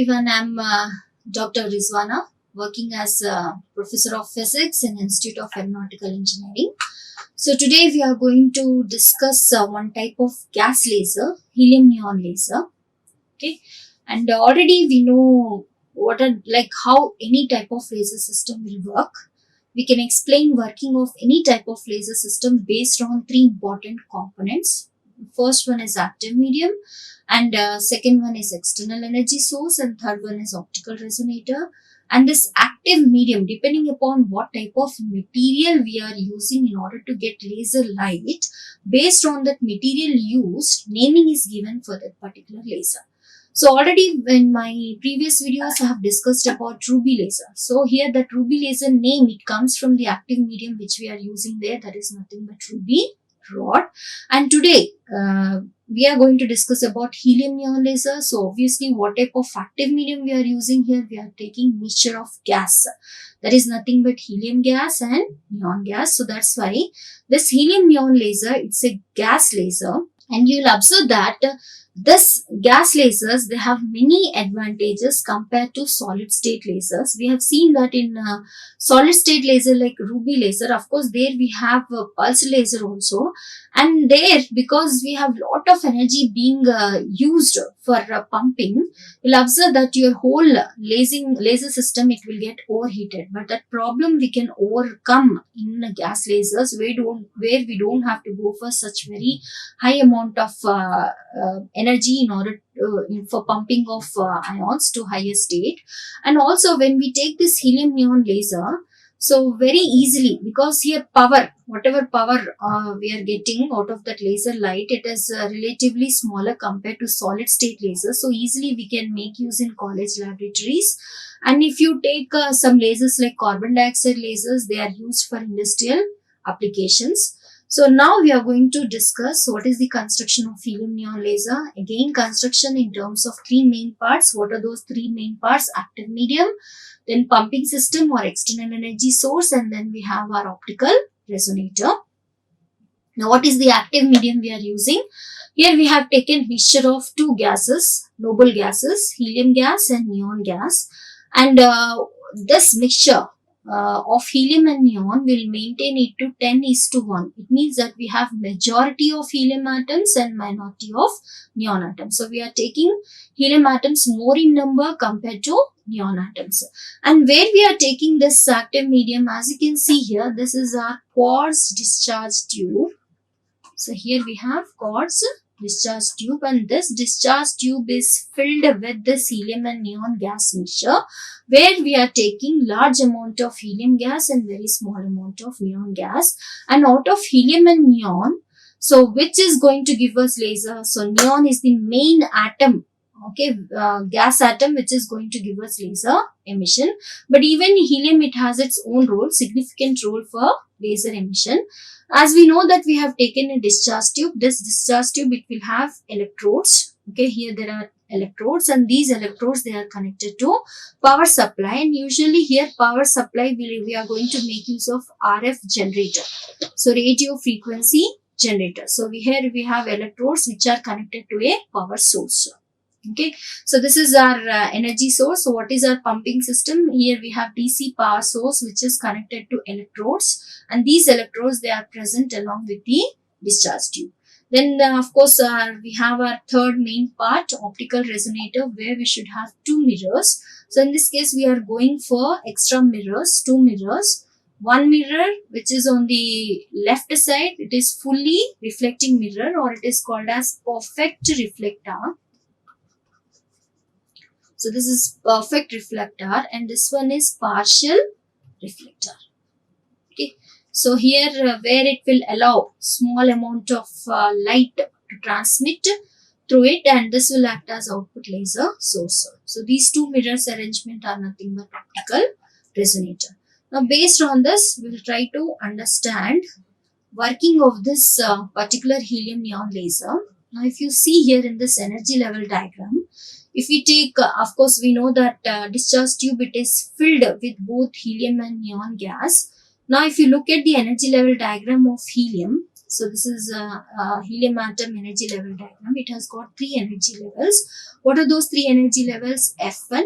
everyone, I'm Dr. Rizwana, working as a Professor of Physics in Institute of Aeronautical Engineering. So today we are going to discuss one type of gas laser, helium neon laser. Okay, and already we know how any type of laser system will work. We can explain working of any type of laser system based on three important components. First one is active medium, and second one is external energy source, and third one is optical resonator. And this active medium, depending upon what type of material we are using in order to get laser light, based on that material used, naming is given for that particular laser. So already in my previous videos I have discussed about ruby laser. So here that ruby laser name, it comes from the active medium which we are using there, that is nothing but ruby rod. And today we are going to discuss about helium neon laser. So obviously what type of active medium we are using here, we are taking mixture of gas, that is nothing but helium gas and neon gas. So that's why this helium neon laser, it's a gas laser, and you will observe that this gas lasers, they have many advantages compared to solid state lasers. We have seen that in solid state laser like ruby laser, of course there we have a pulse laser also, and there because we have lot of energy being used for pumping, you'll observe that your whole laser system, it will get overheated. But that problem we can overcome in gas lasers, where we don't have to go for such very high amount of energy in order for pumping of ions to higher state. And also when we take this helium neon laser, so very easily, because here power, whatever power we are getting out of that laser light, it is relatively smaller compared to solid state laser. So easily we can make use in college laboratories. And if you take some lasers like carbon dioxide lasers, they are used for industrial applications. So now we are going to discuss what is the construction of helium neon laser. Again, construction in terms of three main parts. What are those three main parts? Active medium, then pumping system or external energy source, and then we have our optical resonator. Now what is the active medium we are using? Here we have taken mixture of two gases, noble gases, helium gas and neon gas. And this mixture of helium and neon will maintain it to 10:1. It means that we have majority of helium atoms and minority of neon atoms. So we are taking helium atoms more in number compared to neon atoms. And where we are taking this active medium, as you can see here, this is our quartz discharge tube. So here we have quartz discharge tube, and this discharge tube is filled with this helium and neon gas mixture, where we are taking large amount of helium gas and very small amount of neon gas. And out of helium and neon, so which is going to give us laser? So neon is the main atom, okay, gas atom, which is going to give us laser emission. But even helium, it has its own role, significant role for laser emission. As we know that we have taken a discharge tube, this discharge tube, it will have electrodes. Okay, here there are electrodes, and these electrodes, they are connected to power supply. And usually here power supply, we are going to make use of RF generator, so radio frequency generator. So here we have electrodes which are connected to a power source. Okay, so this is our energy source. So what is our pumping system? Here we have DC power source which is connected to electrodes, and these electrodes, they are present along with the discharge tube. Then of course we have our third main part, optical resonator, where we should have two mirrors. So in this case we are going for extra mirrors, two mirrors. One mirror which is on the left side, it is fully reflecting mirror, or it is called as perfect reflector. So this is perfect reflector, and this one is partial reflector. Okay, so here where it will allow small amount of light to transmit through it, and this will act as output laser source. So these two mirrors arrangement are nothing but optical resonator. Now based on this, we will try to understand working of this particular helium neon laser. Now if you see here in this energy level diagram, if we take, of course, we know that discharge tube, it is filled with both helium and neon gas. Now, if you look at the energy level diagram of helium, So this is a helium atom energy level diagram. It has got 3 energy levels. What are those 3 energy levels? F1,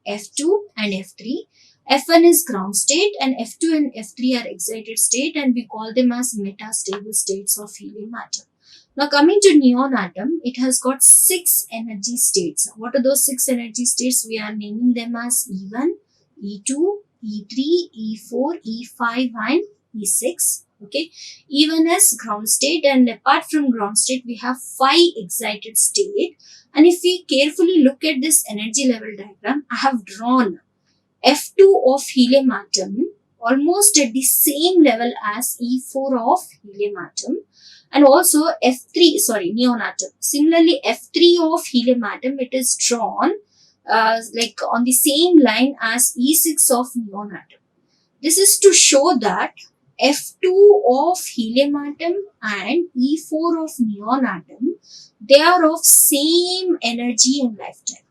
F2 and F3. F1 is ground state and F2 and F3 are excited state, and we call them as metastable states of helium atom. Now coming to neon atom, it has got 6 energy states. What are those 6 energy states? We are naming them as E1, E2, E3, E4, E5 and E6. Okay, E1 is ground state, and apart from ground state we have 5 excited state. And if we carefully look at this energy level diagram, I have drawn F2 of helium atom almost at the same level as E4 of helium atom, and also neon atom. Similarly, F3 of helium atom, it is drawn like on the same line as E6 of neon atom. This is to show that F2 of helium atom and E4 of neon atom, they are of same energy and lifetime.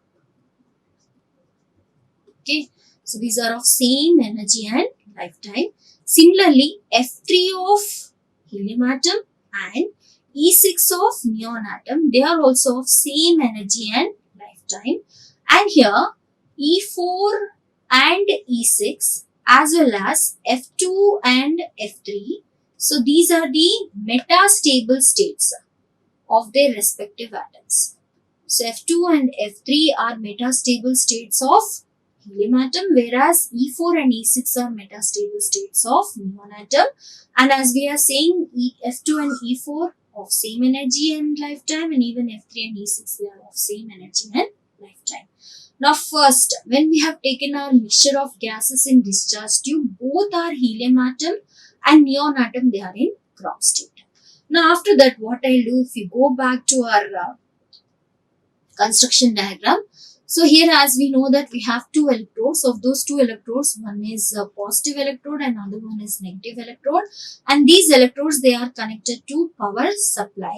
Okay, so these are of same energy and lifetime. Similarly, F3 of helium atom and E6 of neon atom, they are also of same energy and lifetime. And here E4 and E6 as well as F2 and F3. So these are the metastable states of their respective atoms. So F2 and F3 are metastable states of helium atom, whereas E4 and E6 are metastable states of neon atom. And as we are saying, F2 and E4 of same energy and lifetime, and even F3 and E6, they are of same energy and lifetime. Now first, when we have taken our mixture of gases in discharge tube, both are helium atom and neon atom, they are in ground state. Now after that, what I'll do, if we go back to our construction diagram. So here, as we know that we have 2 electrodes. Of those 2 electrodes, one is a positive electrode and another one is negative electrode. And these electrodes, they are connected to power supply.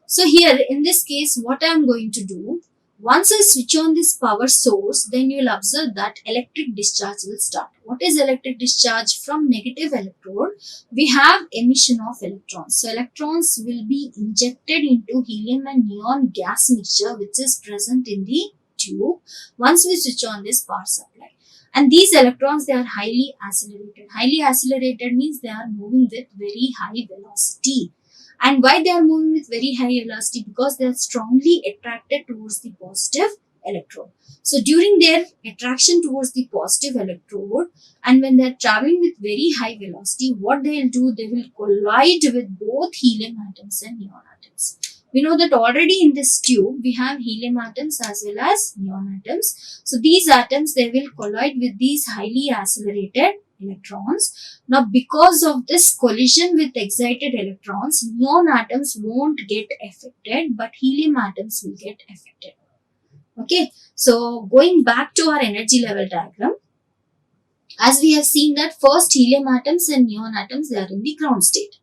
So here in this case, what I am going to do, once I switch on this power source, then you will observe that electric discharge will start. What is electric discharge? From negative electrode, we have emission of electrons. So electrons will be injected into helium and neon gas mixture which is present in the tube once we switch on this power supply. And these electrons, they are highly accelerated. Highly accelerated means they are moving with very high velocity. And why they are moving with very high velocity? Because they are strongly attracted towards the positive electrode. So during their attraction towards the positive electrode, and when they are traveling with very high velocity, what they will do, they will collide with both helium atoms and neon atoms. We know that already in this tube, we have helium atoms as well as neon atoms. So these atoms, they will collide with these highly accelerated electrons. Now because of this collision with excited electrons, neon atoms won't get affected, but helium atoms will get affected. Okay, so going back to our energy level diagram, as we have seen that first helium atoms and neon atoms, they are in the ground state.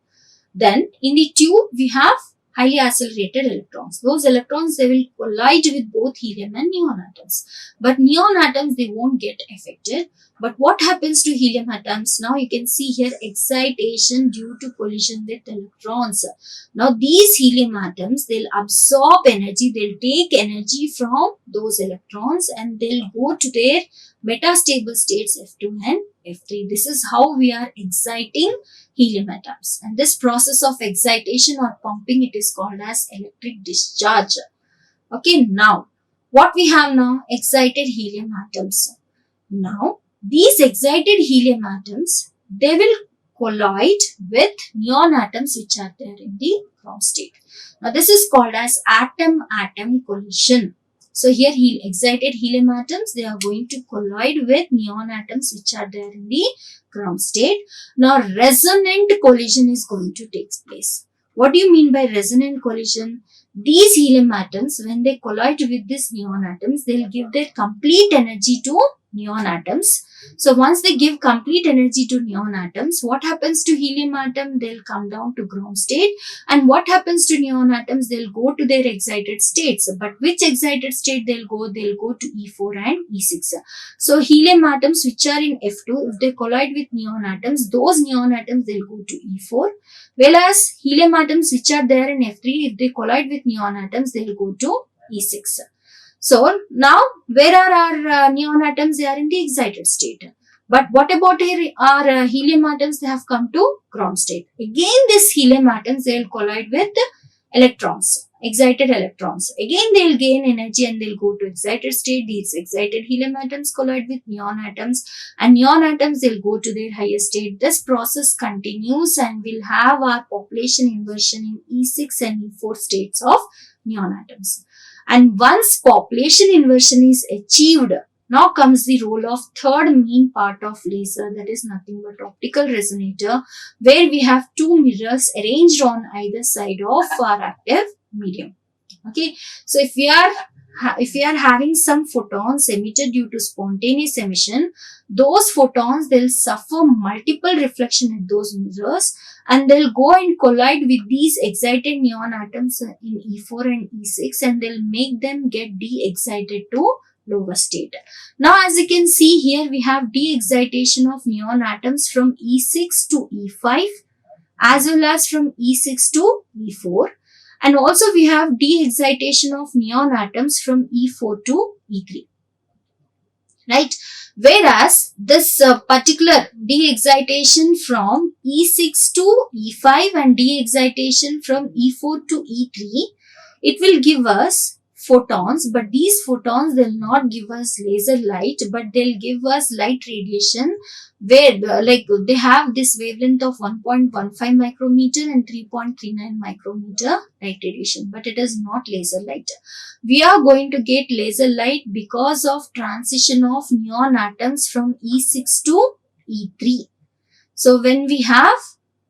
Then in the tube, we have highly accelerated electrons. Those electrons, they will collide with both helium and neon atoms. But neon atoms, they won't get affected. But what happens to helium atoms? Now you can see here excitation due to collision with electrons. Now these helium atoms, they'll absorb energy, they'll take energy from those electrons and they'll go to their metastable states F2 and F3. This is how we are exciting helium atoms. And this process of excitation or pumping, it is called as electric discharge. Okay, now what we have now? Excited helium atoms. Now these excited helium atoms, they will collide with neon atoms which are there in the ground state. Now this is called as atom-atom collision. So here excited helium atoms, they are going to collide with neon atoms which are there in the ground state. Now resonant collision is going to take place. What do you mean by resonant collision? These helium atoms, when they collide with these neon atoms, they will give their complete energy to neon atoms. So once they give complete energy to neon atoms, what happens to helium atom? They'll come down to ground state. And what happens to neon atoms? They'll go to their excited states. But which excited state they'll go? They'll go to E4 and E6. So helium atoms which are in F2, if they collide with neon atoms, those neon atoms they'll go to E4. Whereas helium atoms which are there in F3, if they collide with neon atoms, they'll go to E6. So now where are our neon atoms? They are in the excited state. But what about our helium atoms? They have come to ground state. Again, these helium atoms, they will collide with electrons, excited electrons. Again, they will gain energy and they will go to excited state. These excited helium atoms collide with neon atoms, and neon atoms, they will go to their higher state. This process continues and we'll have our population inversion in E6 and E4 states of neon atoms. And once population inversion is achieved, now comes the role of third main part of laser, that is nothing but optical resonator, where we have two mirrors arranged on either side of our active medium. Okay, so if we are having some photons emitted due to spontaneous emission, those photons, they'll suffer multiple reflection at those mirrors and they'll go and collide with these excited neon atoms in E4 and E6 and they'll make them get de-excited to lower state. Now as you can see here, we have de-excitation of neon atoms from E6 to E5 as well as from E6 to E4. And also we have de-excitation of neon atoms from E4 to E3. Right? Whereas this particular de-excitation from E6 to E5 and de-excitation from E4 to E3, it will give us photons, but these photons, they'll not give us laser light, but they'll give us light radiation where they have this wavelength of 1.15 micrometer and 3.39 micrometer light radiation, but it is not laser light. We are going to get laser light because of transition of neon atoms from E6 to E3. So when we have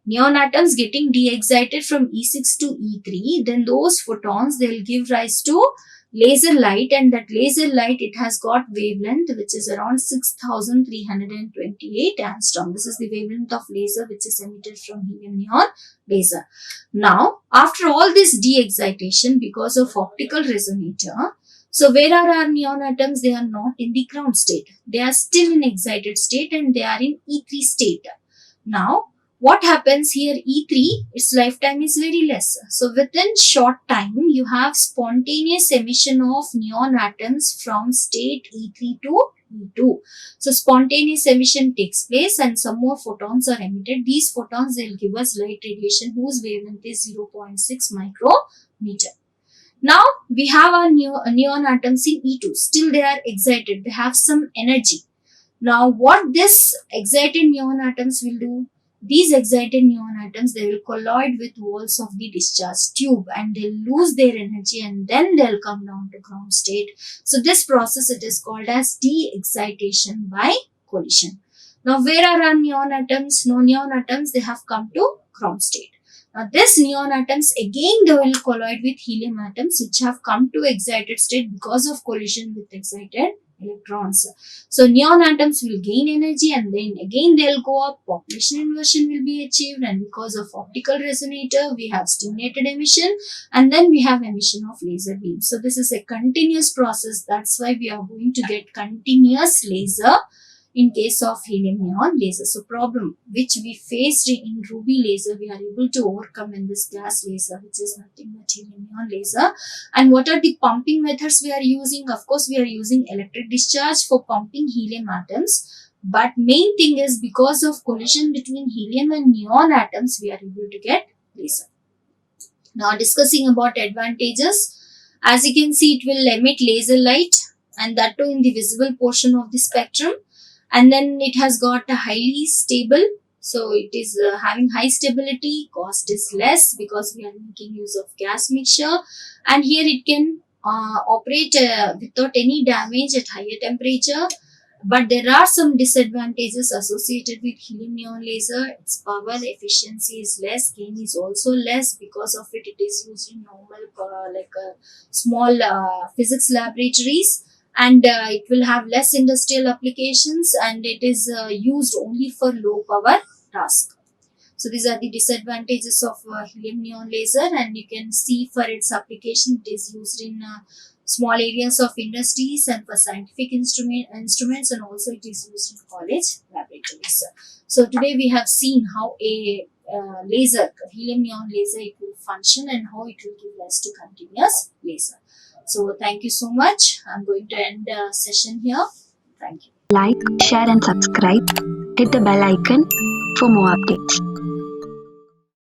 neon atoms getting de-excited from E6 to E3, then those photons, they will give rise to laser light, and that laser light, it has got wavelength which is around 6328 angstrom. This is the wavelength of laser which is emitted from helium neon laser. Now, after all this de-excitation because of optical resonator, so where are our neon atoms? They are not in the ground state. They are still in excited state and they are in E3 state. Now, what happens here? E3, its lifetime is very less. So within short time, you have spontaneous emission of neon atoms from state E3 to E2. So spontaneous emission takes place and some more photons are emitted. These photons, they will give us light radiation whose wavelength is 0.6 micrometer. Now we have our neon atoms in E2. Still they are excited. They have some energy. Now what this excited neon atoms will do? These excited neon atoms, they will collide with walls of the discharge tube and they'll lose their energy and then they'll come down to ground state. So this process, it is called as de-excitation by collision. Now where are our neon atoms? No neon atoms, they have come to ground state. Now this neon atoms, again they will collide with helium atoms which have come to excited state because of collision with excited electrons. So neon atoms will gain energy and then again they'll go up, population inversion will be achieved, and because of optical resonator we have stimulated emission and then we have emission of laser beams. So this is a continuous process. That's why we are going to get continuous laser in case of helium neon laser. So problem which we faced in ruby laser, we are able to overcome in this gas laser, which is nothing but helium neon laser. And what are the pumping methods we are using? Of course, we are using electric discharge for pumping helium atoms. But main thing is because of collision between helium and neon atoms, we are able to get laser. Now discussing about advantages. As you can see, it will emit laser light and that too in the visible portion of the spectrum. And then it has got a highly stable, so it is having high stability, cost is less because we are making use of gas mixture, and here it can operate without any damage at higher temperature. But there are some disadvantages associated with helium neon laser. Its power efficiency is less, gain is also less. Because of it, it is used in normal small physics laboratories. and it will have less industrial applications, and it is used only for low power tasks. So these are the disadvantages of helium neon laser, and you can see for its application it is used in small areas of industries and for scientific instruments, and also it is used in college laboratories. So today we have seen how a laser, helium neon laser, it will function and how it will give rise to continuous laser. So thank you so much. I'm going to end the session here. Thank you. Like, share and subscribe. Hit the bell icon for more updates.